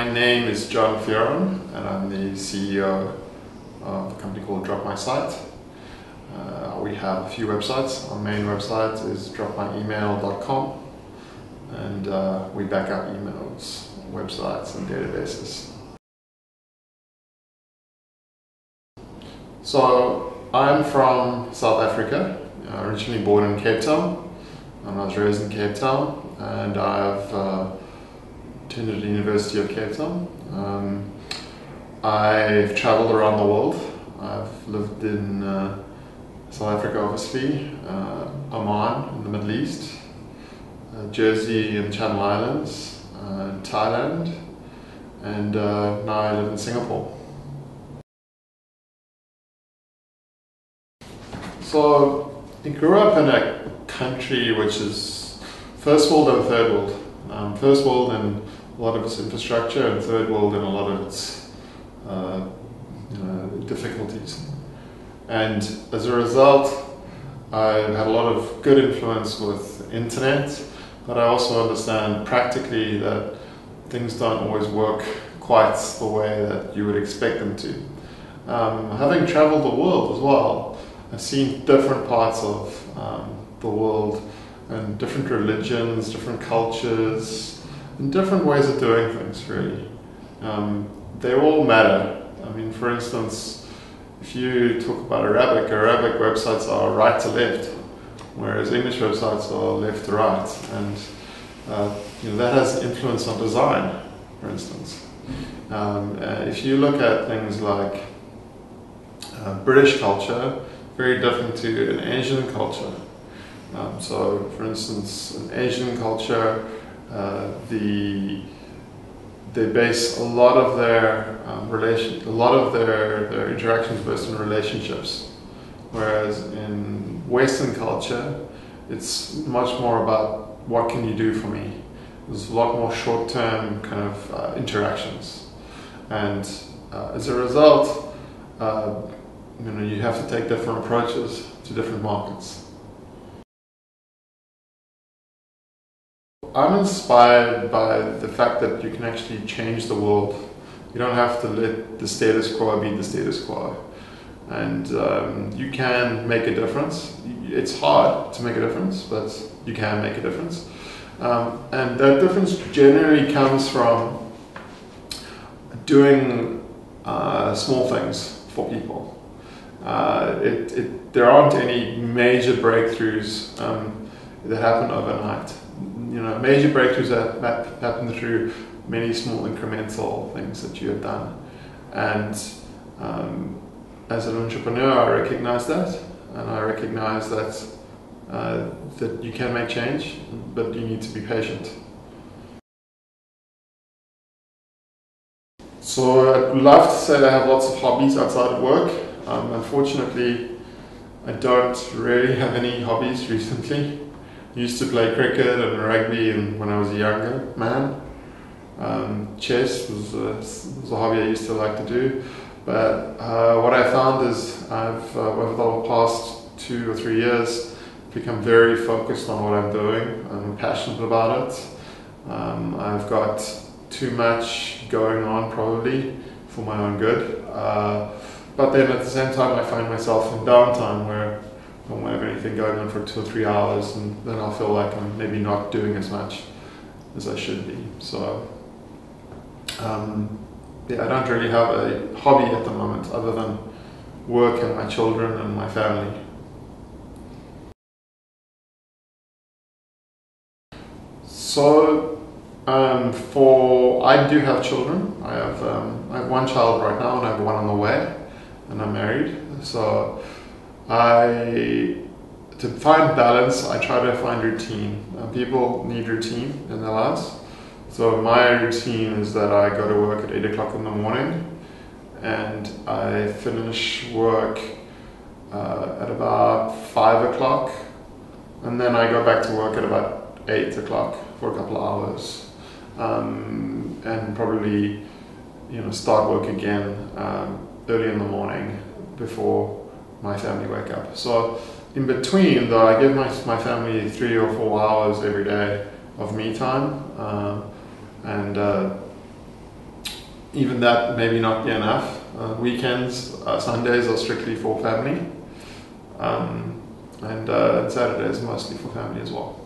My name is John Fearon, and I'm the CEO of a company called Drop My Site. We have a few websites. Our main website is dropmyemail.com, and we back up emails, websites, and databases. So I'm from South Africa, originally born in Cape Town, and I was raised in Cape Town, and I've attended the University of Cape Town. I've traveled around the world. I've lived in South Africa, obviously, Oman in the Middle East, Jersey and Channel Islands, Thailand, and now I live in Singapore. So I grew up in a country which is first world and third world. First world in a lot of its infrastructure, and third world in a lot of its difficulties. And as a result, I've had a lot of good influence with internet, but I also understand practically that things don't always work quite the way that you would expect them to. Having traveled the world as well, I've seen different parts of the world and different religions, different cultures, and different ways of doing things, really. They all matter. I mean, for instance, if you talk about Arabic websites are right to left, whereas English websites are left to right, and that has influence on design, for instance. If you look at things like British culture, very different to an Asian culture. So, for instance, in Asian culture, they base a lot of their their interactions based on relationships, whereas in Western culture, it's much more about what can you do for me. There's a lot more short-term kind of interactions, and as a result, you have to take different approaches to different markets. I'm inspired by the fact that you can actually change the world. You don't have to let the status quo be the status quo. And you can make a difference. It's hard to make a difference, but you can make a difference. And that difference generally comes from doing small things for people. There aren't any major breakthroughs that happen overnight. Major breakthroughs that happen through many small incremental things that you have done. And as an entrepreneur, I recognize that, and I recognize that that you can make change, but you need to be patient. So I'd love to say that I have lots of hobbies outside of work. Unfortunately, I don't really have any hobbies recently. I used to play cricket and rugby when I was a younger man. Chess was a hobby I used to like to do. But what I found is I've, over the past 2 or 3 years, become very focused on what I'm doing. I'm passionate about it. I've got too much going on, probably, for my own good. But then at the same time, I find myself in downtime where I won't have anything going on for 2 or 3 hours, and then I'll feel like I'm maybe not doing as much as I should be. So, I don't really have a hobby at the moment other than work and my children and my family. So, I do have children. I have one child right now, and I have one on the way, and I'm married. So, to find balance, I try to find routine. People need routine in their lives. So my routine is that I go to work at 8 o'clock in the morning, and I finish work at about 5 o'clock, and then I go back to work at about 8 o'clock for a couple of hours, and probably start work again early in the morning before my family wake up. So in between, though, I give my family 3 or 4 hours every day of me time, and even that maybe not be enough. Weekends, Sundays are strictly for family, and Saturdays mostly for family as well.